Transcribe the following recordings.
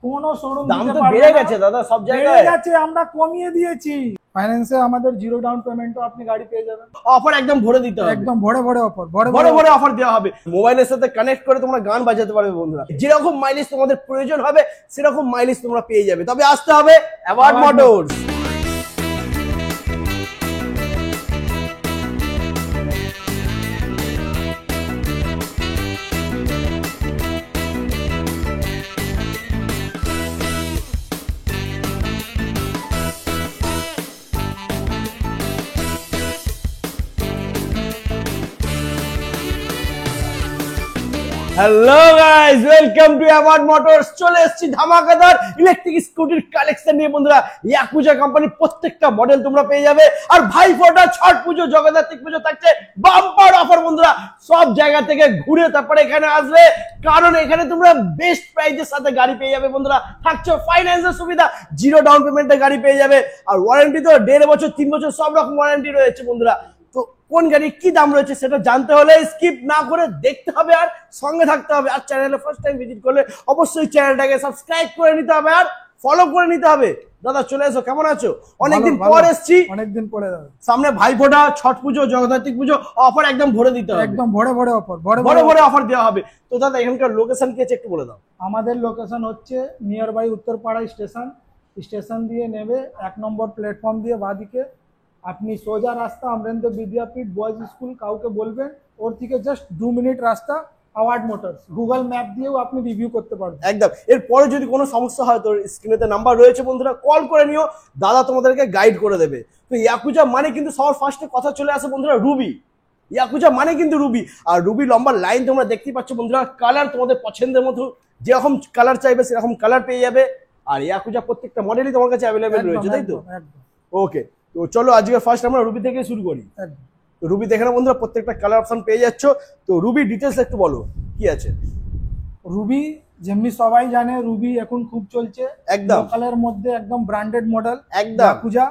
কোনো শোরুম দাম তো বেড়ে গেছে দাদা, সব জায়গায় বেড়ে গেছে, আমরা কমিয়ে দিয়েছি। ফাইন্যান্সে আমাদের 0 ডাউন পেমেন্টও আপনি গাড়ি পেয়ে যাবেন। অফার একদম ভরে দিতে হবে, একদম ভরে অফার, ভরে অফার দেওয়া হবে। মোবাইলের সাথে কানেক্ট করে তোমরা গান বাজাতে পারবে বন্ধুরা। যেরকম মাইলেজ তোমাদের প্রয়োজন হবে সেরকম মাইলেজ তোমরা পেয়ে যাবে। তবে আসতে হবে award motors. Hello guys, welcome to award motors. চলে এসেছি ধামাকাদার ইলেকট্রিক স্কুটির কালেকশন নিয়ে বন্ধুরা। ইয়াকুজা কোম্পানির প্রত্যেকটা মডেল তোমরা পেয়ে যাবে। আর ভাইফোঁটা, ছট পুজো, জগদ্ধাত্রী পুজো থাকছে বাম্পার অফার বন্ধুরা। সব জায়গা থেকে ঘুরে তারপরে এখানে আসবে, কারণ এখানে তোমরা বেস্ট প্রাইজের সাথে গাড়ি পেয়ে যাবে বন্ধুরা। থাকছে ফাইন্যান্সের সুবিধা, 0 ডাউন পেমেন্টে গাড়ি পেয়ে যাবে। আর ওয়ারেন্টি তো 1.5 বছর 3 বছর সব রকম ওয়ারেন্টি রয়েছে বন্ধুরা। তো কোন গাড়ির কি দাম রয়েছে সেটা জানতে হলে স্কিপ না করে দেখতে হবে আর সঙ্গে থাকতে হবে। আর চ্যানেলে ফার্স্ট টাইম ভিজিট করলে অবশ্যই চ্যানেলটাকে সাবস্ক্রাইব করে নিতে হবে আর ফলো করে নিতে হবে। দাদা চলে এসো, কেমন আছো? অনেকদিন পর এসেছি, অনেকদিন পরে। সামনে ভাইফোঁটা, ছট পুজো, জগদ্ধাত্রী পুজো, অফার একদম ভরে দিতে হবে, একদম ভরে অফার, ভরে অফার দেওয়া হবে। তো দাদা এখানকার লোকেশন কি আছে একটু বলে দাও। আমাদের লোকেশন হচ্ছে নিয়ার বাই উত্তরপাড়া স্টেশন দিয়ে নেবে 1 নম্বর প্ল্যাটফর্ম দিয়ে বাঁদিকে আপনি সোজা রাস্তা অমরেন্দ্র বিদ্যাপীঠ বয়েজ স্কুল, কাউকে বলবেন ওর থেকে জাস্ট 2 মিনিট রাস্তা অ্যাওয়ার্ড মোটরস। গুগল ম্যাপ দিয়েও আপনি রিভিউ করতে পারবেন। একদম। এরপরে যদি কোনো সমস্যা হয় তো স্ক্রিনেতে নাম্বার রয়েছে বন্ধুরা, কল করে নিও, দাদা তোমাদেরকে গাইড করে দেবে। তো ইয়াকুজা মানে কিন্তু সবার ফার্স্টে কথা চলে আসে বন্ধুরা রুবি। ইয়াকুজা মানে কিন্তু রুবি। আর রুবি লম্বা লাইন তোমরা দেখতেই পাচ্ছ বন্ধুরা। কালার তোমাদের পছন্দের মতো যেরকম কালার চাইবে সেরকম কালার পেয়ে যাবে। আর ইয়াকুজা প্রত্যেকটা মডেলই তোমার কাছে অ্যাভেলেবেল রয়েছে, তাই তো? ওকে, তো চলো আজকে ফার্স্ট আমরা রুবি থেকে শুরু করি। তো রুবি দেখে না বন্ধুরা, প্রত্যেকটা কালার অপশন পেয়ে যাচ্ছ। তো রুবি ডিটেলস একটু বলো কি আছে। রুবি যেমনি সবাই জানে, রুবি এখন খুব চলছে একদম লোকালের মধ্যে, একদম ব্র্যান্ডেড মডেল। একদম ইয়াকুজা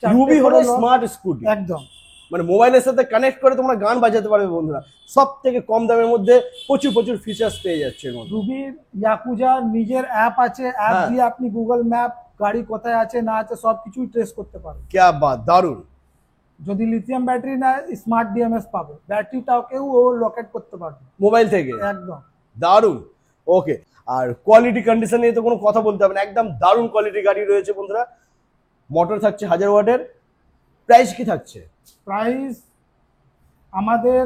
রুবি হলো স্মার্ট স্কুটি, একদম মানে মোবাইলের সাথে কানেক্ট করে তোমরা গান বাজাতে পারবে বন্ধুরা। সব থেকে কম দামের মধ্যে প্রচুর ফিচার্স পেয়ে যাচ্ছে। রুবির ইয়াকুজার নিজের অ্যাপ আছে, অ্যাপ দিয়ে আপনি গুগল ম্যাপ গাড়ি কোথায় আছে না আছে সবকিছু ট্রেস করতে পারবেন। क्या बात, দারুন। যদি লিথিয়াম ব্যাটারি না, স্মার্ট ডিএমএস পাবে, ব্যাটারিটাকেও ও লোকেট করতে পারবে মোবাইল থেকে। একদম দারুন। ওকে, আর কোয়ালিটি কন্ডিশন নিয়ে তো কোনো কথা বলতে হবে না, একদম দারুন কোয়ালিটি গাড়ি রয়েছে বন্ধুরা। মোটর থাকছে 1000 ওয়াটের। প্রাইস কি থাকছে? প্রাইস আমাদের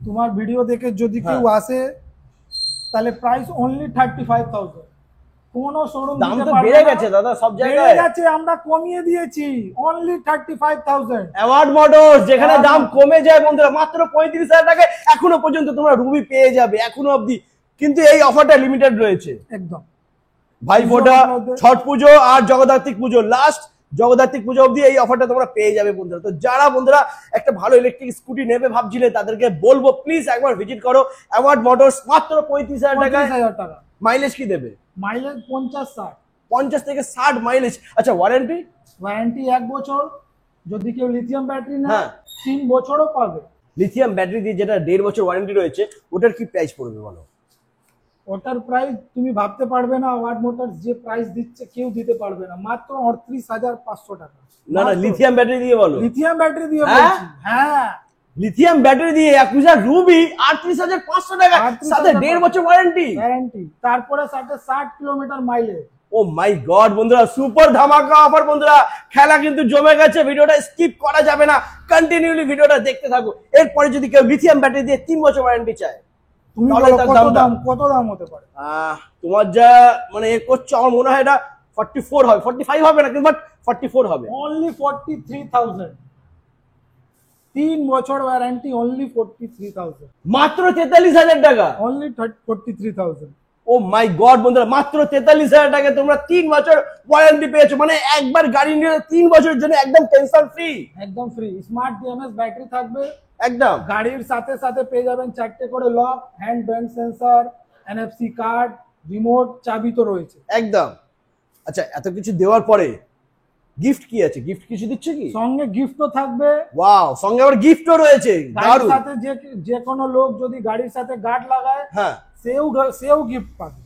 তোমার ভিডিও দেখে যদি কেউ আসে তাহলে প্রাইস অনলি 35,000। কোন শোরুম দাম তো বেড়ে গেছে দাদা, সব জায়গায় বেড়ে গেছে, আমরা কমিয়ে দিয়েছি অনলি 35,000। অ্যাওয়ার্ড মোটরস, যেখানে দাম কমে যায় বন্ধুরা মাত্র 35,000 টাকায় এখনো পর্যন্ত তোমরা রুবি পেয়ে যাবে এখনো অবধি। কিন্তু এই অফারটা লিমিটেড রয়েছে একদম। ভাইফোঁটা, ছট পুজো আর জগদ্ধাত্রী পুজো, লাস্ট জগদ্ধাত্রী পুজো অবধি এই অফারটা তোমরা পেয়ে যাবে বন্ধুরা। তো যারা বন্ধুরা একটা ভালো ইলেকট্রিক স্কুটি নেবে ভাবছিলে তাদেরকে বলবো প্লিজ একবার ভিজিট করো অ্যাওয়ার্ড মোটরস। মাত্র 35,000 টাকা। মাইলেজ কি দেবে? মাইলেজ 50-60, 50 থেকে 60 মাইলেজ। আচ্ছা ওয়ারেন্টি? ওয়ারেন্টি 1 বছর। যদি কেউ লিথিয়াম ব্যাটারি না 3 বছরও পাবে। লিথিয়াম ব্যাটারি দিয়ে যেটা 1.5 বছর ওয়ারেন্টি রয়েছে ওটার কি প্রাইস পড়বে বলো? ওটার প্রাইস তুমি ভাবতে পারবে না, অ্যাওয়ার্ড মোটরস যে প্রাইস দিচ্ছে কেউ দিতে পারবে না, মাত্র 38,500 টাকা। না লিথিয়াম ব্যাটারি দিয়ে বলো। লিথিয়াম ব্যাটারি দিয়ে বলছি, হ্যাঁ লিথিয়াম ব্যাটারি দিয়ে ইয়াকুজা রুবি 38,500 টাকা, সাথে 1.5 বছর ওয়ারেন্টি। তারপরে সাথে 60 কিলোমিটার মাইলেজ। ও মাই গড বন্ধুরা, সুপার ধামাকা অফার বন্ধুরা। খেলা কিন্তু জমে গেছে, ভিডিওটা স্কিপ করা যাবে না, কন্টিনিউলি ভিডিওটা দেখতে থাকো। এরপরে যদি কেউ লিথিয়াম ব্যাটারি দিয়ে 3 বছর ওয়ারেন্টি চায় তুমি কত দাম হতে পারে? তোমার যা মানে এ করছো আমার মনে হয় এটা 44 হবে, 45 হবে না কিন্তু 44 হবে। অনলি 43,000, 3 বছর ওয়ারেন্টি, অনলি 43,000। মাত্র 43,000 টাকা, অনলি 43,000। ও মাই গড বন্ধুরা, মাত্র 43,000 টাকায় তোমরা 3 বছর ওয়ারেন্টি পেয়েছো। মানে একবার গাড়ি নিয়ে 3 বছরের জন্য একদম টেনশন ফ্রি, একদম ফ্রি। স্মার্ট ডিএমএস ব্যাটারি থাকবে একদম। গাড়ির সাথে সাথে পেয়ে যাবেন 4টে করে lock, hand band sensor, NFC card, remote, চাবি তো রয়েছে একদম। আচ্ছা এত কিছু দেওয়ার পরে গিফট কি আছে? গিফট কিছু দিচ্ছে কি? সঙ্গে গিফটও থাকবে। ওয়াও, সঙ্গে আবার গিফটও রয়েছে। গাড়ির সাথে যে কোনো লোক যদি গাড়ির সাথে গার্ড লাগায়, হ্যাঁ সেও গিফট পাবে।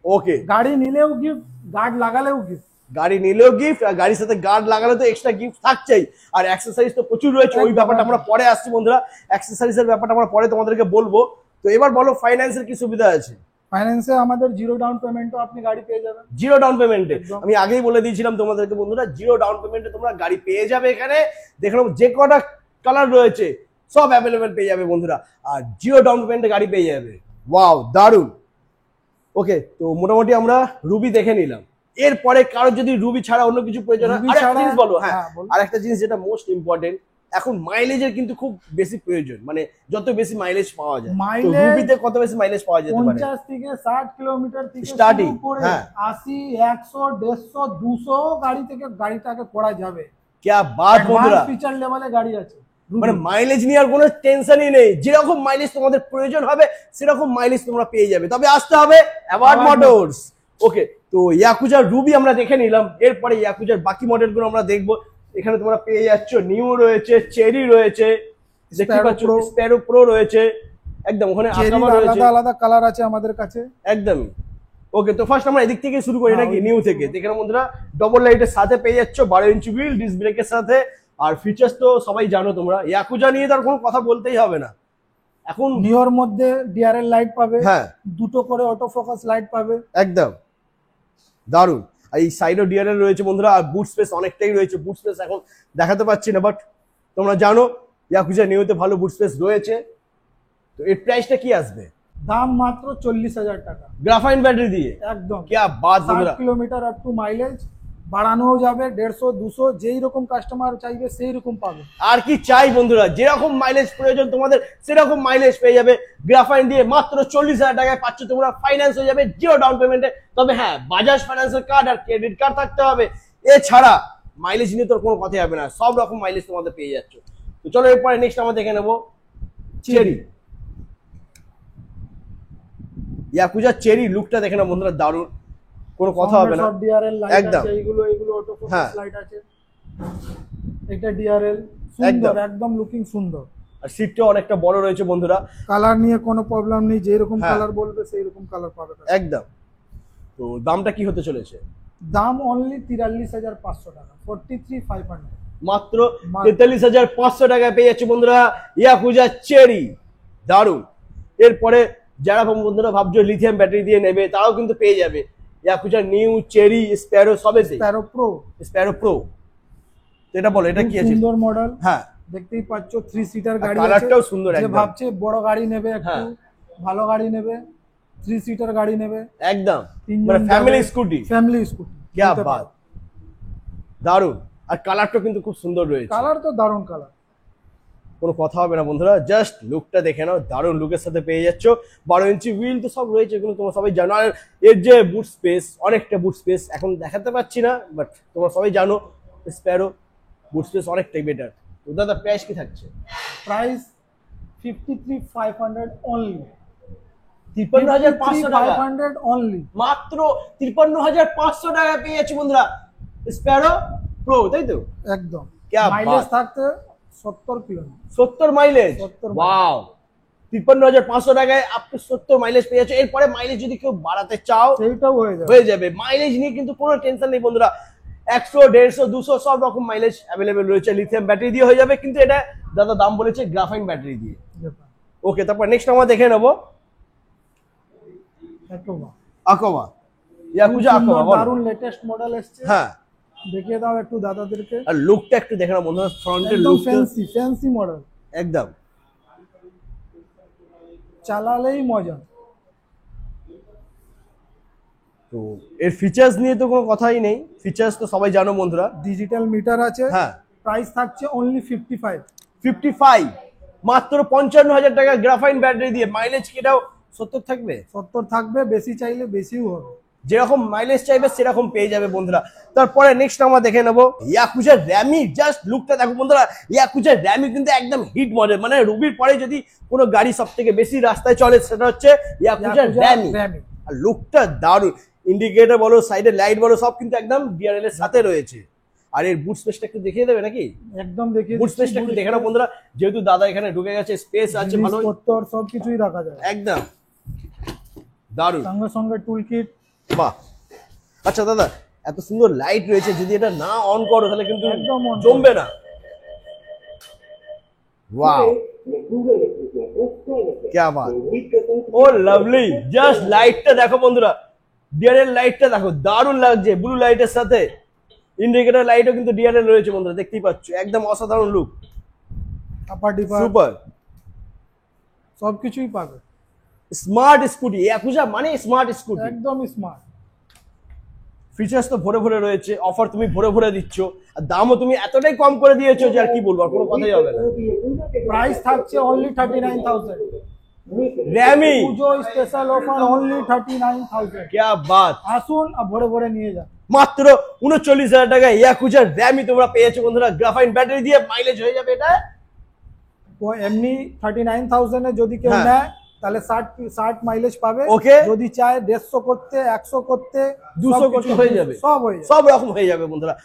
ও ওকে, গাড়ি নিলেও গিফট, গার্ড লাগালেও গিফট। গাড়ি নিলেও গিফট, আর গাড়ির সাথে গার্ড লাগালে তো এক্সট্রা গিফট থাকছেই। আর অ্যাক্সেসরিজ তো প্রচুর রয়েছে, ওই একদম, ব্যাপারটা আমরা একদম। পরে আসছি বন্ধুরা, অ্যাক্সেসরিজের ব্যাপারটা আমরা পরে তোমাদেরকে বলবো। তো এবার বলো ফাইন্যান্সের কি সুবিধা আছে? ফাইন্যান্সে আমাদের 0 ডাউন পেমেন্টও আপনি গাড়ি পেয়ে যাবেন। জিরো ডাউন পেমেন্টে, একদম। আমি আগেই বলে দিয়েছিলাম তোমাদেরকে বন্ধুরা, জিরো ডাউন পেমেন্টে তোমরা গাড়ি পেয়ে যাবে। এখানে দেখে নাও যে কটা কালার রয়েছে সব অ্যাভেলেবেল পেয়ে যাবে বন্ধুরা, আর জিরো ডাউন পেমেন্টে গাড়ি পেয়ে যাবে। ওয়াও, দারুন। ওকে, তো মোটামুটি আমরা রুবি দেখে নিলাম। এরপরে কারোর যদি রুবি ছাড়া অন্য কিছু প্রয়োজন হয়, রুবি আরেকটা ছাড়া- জিনিস বলো। হ্যাঁ, হ্যাঁ, বলো। আর একটা জিনিস যেটা মোস্ট ইম্পর্টেন্ট, এখন মাইলেজের কিন্তু খুব বেশি প্রয়োজন, মানে যত বেশি মাইলেজ পাওয়া যায়। তো মাইলেজ রুবিতে কত বেশি মাইলেজ পাওয়া যেতে পারে? 50 থেকে 60 কিলোমিটার থেকে Starting, শুরু করে হ্যাঁ। 80, 100, 150, 200 গাড়ি থেকে গাড়িটাকে পড়া যাবে। क्या बात বন্ধুরা, ফিচার লেভেলে গাড়ি আছে। মানে মাইলেজ নিয়ে আর কোনো টেনশনই নেই, যেরকম মাইলেজ তোমাদের প্রয়োজন হবে সেরকম মাইলেজ তোমরা পেয়ে যাবে। তবে আসতে হবে অ্যাওয়ার্ড অ্যাওয়ার্ড মোটরস। ওকে, তো ইয়াকুজার রুবি আমরা দেখে নিলাম, এরপরে ইয়াকুজার বাকি মডেলগুলো আমরা দেখবো। এখানে তোমরা পেয়ে যাচ্ছ নিউ রয়েছে, চেরি রয়েছে, দেখতে Sparrow পাচ্ছ Pro। স্প্যারো প্রো রয়েছে, একদম ওখানে চেরির আকামা রয়েছে, আলাদা আলাদা কালার আছে আমাদের কাছে। একদমই। ওকে, তো ফার্স্ট আমরা এদিক থেকে শুরু করি হ্যাঁ, নাকি, ওই নিউ থেকে। দেখে নাও বন্ধুরা, ডবল লাইটের সাথে পেয়ে যাচ্ছ 12 ইঞ্চি হুইল, ডিস্ক ব্রেকের সাথে। আর ফিচার্স তো সবাই জানো তোমরা, ইয়াকুজা নিয়ে তার কোনো কথা বলতেই হবে না এখন। নিওর মধ্যে ডিআরএল লাইট পাবে, হ্যাঁ, দুটো করে অটো ফোকাস লাইট পাবে। একদম দারুন। আর এই সাইডও ডিআরএল রয়েছে বন্ধুরা, আর বুট স্পেস অনেকটাই রয়েছে। বুট স্পেস এখন দেখাতে পাচ্ছি না, বাট তোমরা জানো ইয়াকুজা নিউতে ভালো বুট স্পেস রয়েছে। তো এর প্রাইসটা কি আসবে? দাম মাত্র 40,000 টাকা, গ্রাফাইন ব্যাটারি দিয়ে। একদম। क्या बात বন্ধুরা, 60 কিলোমিটার আপ টু মাইলেজ, বাড়ানোও যাবে 150, 200, যেই রকম কাস্টমার চাইবে সেই রকম পাবে। আর কি চাই বন্ধুরা, যেরকম মাইলেজ প্রয়োজন তোমাদের সেরকম মাইলেজ পেয়ে যাবে গ্রাফাইন দিয়ে। মাত্র 40,000 টাকায় পাচ্ছ তোমরা, ফাইন্যান্স হয়ে যাবে জিরো ডাউন পেমেন্টে। তবে হ্যাঁ, বাজাজ ফাইন্যান্সের কার্ড আর ক্রেডিট কার্ড থাকতে হবে, এছাড়া মাইলেজ নিয়ে তোর কোনো কথাই হবে না, সব রকম মাইলেজ তোমাদের পেয়ে যাচ্ছ। তো চলো এরপরে নেক্সট আমরা দেখে নেবো চেরি। ইয়াকুজা চেরি লুকটা দেখে না বন্ধুরা, দারুণ, কোনো কথা হবে না। সব ডিআরএল লাইট একদম। আছে, এইগুলো অটো ফোকাস হ্যাঁ। লাইট আছে। এটা ডিআরএল, সুন্দর, একদম লুকিং সুন্দর। আর সিটটা অনেকটা বড় রয়েছে বন্ধুরা, কালার নিয়ে কোনো প্রবলেম নেই, যেই রকম হ্যাঁ। কালার বলবে সেই রকম কালার পাবে। একদম। তো দামটা কি হতে চলেছে? দাম অনলি 43,500 টাকা, 43,500। মাত্র 43,500 টাকায় পেয়ে যাচ্ছে বন্ধুরা ইয়াকুজা চেরি, দারুন। এরপরে যারা বন্ধুরা ভাবছো লিথিয়াম ব্যাটারি দিয়ে নেবে, তারাও কিন্তু পেয়ে যাবে ইয়াকুজা নিউ, চেরি, স্প্যারো সবেতে। স্প্যারো প্রো, স্প্যারো প্রো, এটা বলো এটা কি আছে? সুন্দর মডেল, হ্যাঁ, দেখতেই পাচ্ছ 3 সিটার গাড়ি কালারটাও আছে। সুন্দর যে একদম। ভাবছে বড় গাড়ি নেবে, একটু হ্যাঁ। ভালো গাড়ি নেবে, 3 সিটার গাড়ি নেবে, একদম, তিনজন মানে ফ্যামিলি যাবে। স্কুটি। ফ্যামিলি স্কুটি, क्या बात, দারুন। আর কালারটা কিন্তু খুব সুন্দর রয়েছে, কালার তো দারুণ কালার। কোনো কথা হবে না বন্ধুরা, জাস্ট লুকটা দেখে নাও, দারুণ লুকের সাথে পেয়ে যাচ্ছ। 12 ইঞ্চি হুইল তো সব রয়েছে, এগুলো তোমরা সবাই জানো। আর এর যে বুট স্পেস, অনেকটা বুট স্পেস, এখন দেখাতে পাচ্ছি না, বাট তোমরা সবাই জানো স্প্যারো বুট স্পেস অনেকটাই বেটার। তো দাদা প্রাইস কি থাকছে? প্রাইস 53,500 অনলি, 53,500 টাকা, 53,500 অনলি। মাত্র 53,500 টাকা পেয়ে যাচ্ছি বন্ধুরা স্প্যারো প্রো, তাই তো? একদম। क्या মাইলেজ बात। থাকতে 70 কিলোমিটার। 70 mileage, 70 wow. 53,500 টাকায় আপনি 70 মাইলেজ পেয়ে যাচ্ছে। এরপরে মাইলেজ যদি কেউ বাড়াতে চাও সেইটাও হয়ে যাবে। হয়ে যাবে, মাইলেজ নিয়ে কিন্তু কোনো টেনশন নেই বন্ধুরা। 100, 150, 200 সব রকম মাইলেজ অ্যাভেলেবেল রয়েছে। লিথিয়াম ব্যাটারি দিয়ে হয়ে যাবে, কিন্তু এটা দাদা দাম বলেছে গ্রাফাইন ব্যাটারি দিয়ে। ওকে, তারপর নেক্সট আমরা দেখে নেবো একদম আকোমা, ইয়াকুজা আকোমা, দারুণ লেটেস্ট মডেল এসেছে। হ্যাঁ। দেখিয়ে দাও একটু দাদাদেরকে। আর লুকটা একটু দেখে নাও বন্ধুরা, ফ্রন্টের একদম লুক ফ্যান্সি ফ্যান্সি মডেল, একদম। চালালেই মজা। তো এর ফিচার্স নিয়ে তো কোনো কথাই নেই, ফিচার্স তো সবাই জানো বন্ধুরা। ডিজিটাল মিটার আছে। হ্যাঁ। প্রাইস থাকছে অনলি 55। 55, মাত্র 55,000 টাকা গ্রাফাইন ব্যাটারি দিয়ে। মাইলেজ কি এটাও 70 থাকবে? 70 থাকবে, বেশি চাইলে বেশিও হবে। যেরকম মাইলেজ চাইবে সেরকম পেয়ে যাবে বন্ধুরা। তারপরে নেক্সট আমরা দেখে নেবো ইয়াকুজা র্যামি। জাস্ট লুকটা দেখো বন্ধুরা, ইয়াকুজা র্যামি কিন্তু একদম হিট মডেল। মানে রুবির পরে যদি কোনো গাড়ি সব থেকে বেশি রাস্তায় চলে সেটা হচ্ছে ইয়াকুজা র্যামি। আর লুকটা দারুণ, ইন্ডিকেটর বলো, সাইডের লাইট বলো, সব কিন্তু একদম ডিআরএল এর সাথে রয়েছে। আর এর বুট স্পেসটা একটু দেখিয়ে দেবে নাকি? একদম দেখিয়ে বুট স্পেসটা একটু দেখে নাও বন্ধুরা, যেহেতু দাদা এখানে ঢুকে গেছে, স্পেস আছে ভালো, সব কিছুই রাখা যায়। একদম দারুণ। সঙ্গে সঙ্গে টুল কিট, বাহ, আচ্ছা দাদা, এত সুন্দর লাইট রয়েছে, যদি এটা না অন করো তাহলে কিন্তু একদম on জমবে না। ওয়াও, क्या बात, ও লাভলি। জাস্ট লাইটটা দেখো বন্ধুরা, ডিআরএল লাইটটা দেখো, দারুণ লাগছে। ব্লু লাইটের সাথে ইন্ডিকেটর লাইটও কিন্তু ডিআরএল রয়েছে বন্ধুরা, দেখতেই পাচ্ছ, একদম অসাধারণ লুক, আপার ডিপার সুপার। সবকিছুই পাবে, স্মার্ট স্কুটি, ইয়াকুজা মানে স্মার্ট স্কুটি। একদম স্মার্ট। ফিচার্স তো ভরে ভরে রয়েছে, অফার তুমি ভরে ভরে দিচ্ছ, আর দামও তুমি এতটাই কম করে দিয়েছো যে আর কি বলবো, আর কোনো কথাই হবে না। প্রাইস থাকছে অনলি 39,000। র‍্যামি, পুজো স্পেশাল অফার অনলি 39,000। क्या बात, আসুন আর ভরে ভরে নিয়ে যান। মাত্র 39,000 টাকায় ইয়াকুজার র‍্যামি তোমরা পেয়েছো বন্ধুরা, গ্রাফাইন ব্যাটারি দিয়ে। মাইলেজ হয়ে যাবে এটা ও এমনি 39,000 এ যদি কেউ হ্যাঁ। নেয় তাহলে 60 মাইলেজ পাবে। Okay. যদি চায় 150 করতে, 100 করতে, 200 সব করতে কিছু হয়ে যাবে। সব হয়ে যাবে। সব রকম হয়ে যাবে বন্ধুরা।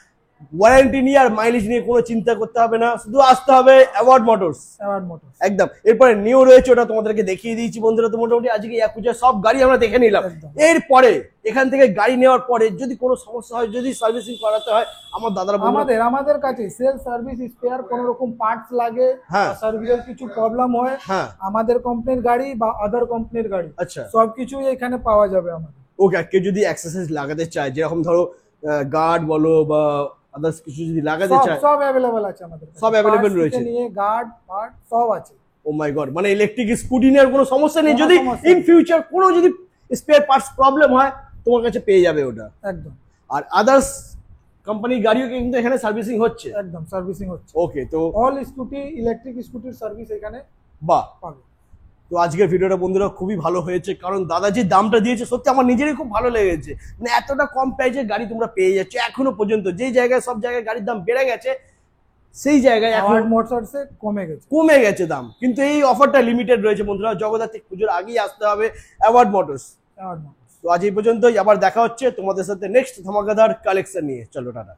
ওয়ারেন্টি নিয়ে আর মাইলেজ নিয়ে কোনো চিন্তা করতে হবে না, শুধু আসতে হবে অ্যাওয়ার্ড মোটরস। Award motors. একদম। এরপরে নিও রয়েছে, ওটা তোমাদেরকে দেখিয়ে দিয়েছি বন্ধুরা। তো মোটামুটি আজকে ইয়াকুজার সব গাড়ি আমরা দেখে নিলাম। একদম। এরপরে এখান থেকে গাড়ি নেওয়ার পরে যদি কোনো সমস্যা হয়, যদি সার্ভিসিং করাতে হয়, আমার দাদারা আমাদের কাছে সেল সার্ভিস স্পেয়ার কোনো রকম পার্টস লাগে, হ্যাঁ। সার্ভিসের কিছু প্রবলেম হয়, হ্যাঁ। আমাদের কোম্পানির গাড়ি বা আদার কোম্পানির গাড়ি আচ্ছা, সবকিছুই এখানে পাওয়া যাবে আমাদের। ওকে। কেউ যদি এক্সারসাইজ লাগাতে চায়, যেরকম ধরো গার্ড বলো বা আদার্স কিছু যদি লাগাতে চায়, সব अवेलेबल আছে আমাদের কাছে। সব available Parts থেকে রয়েছে। নিয়ে গার্ড পার্ট সব আছে। ও মাই গড, মানে ইলেকট্রিক স্কুটি নেওয়ার কোনো সমস্যা নেই, কোনো যদি সমস্যা ইন নেই। ফিউচার কোনো যদি স্পেয়ার পার্টস প্রবলেম হয় তোমার কাছে পেয়ে যাবে ওটা। একদম আর আদার্স কোম্পানির গাড়িও কিন্তু এখানে সার্ভিসিং হচ্ছে। একদম সার্ভিসিং হচ্ছে। ওকে, তো অল স্কুটি ইলেকট্রিক স্কুটির সার্ভিস এখানে বাহ। পাবে। তো আজকের ভিডিওটা বন্ধুরা খুবই ভালো হয়েছে, কারণ দাদা যে দামটা দিয়েছে সত্যি আমার নিজেরই খুব ভালো লেগেছে। মানে এতটা কম প্রাইসে গাড়ি তোমরা পেয়ে যাচ্ছ এখনো পর্যন্ত। যেই জায়গায় সব জায়গায় গাড়ির দাম বেড়ে গেছে, সেই জায়গায় এখন অ্যাওয়ার্ড মোটরসে কমে গেছে। কমে গেছে দাম, কিন্তু এই অফারটা লিমিটেড রয়েছে বন্ধুরা। জগদ্ধাত্রী পুজোর আগেই আসতে হবে অ্যাওয়ার্ড মোটরস। Award motors. তো আজ এই পর্যন্তই, আবার দেখা হচ্ছে তোমাদের সাথে নেক্সট ধামাকাদার কালেকশন নিয়ে। চলো টাটা।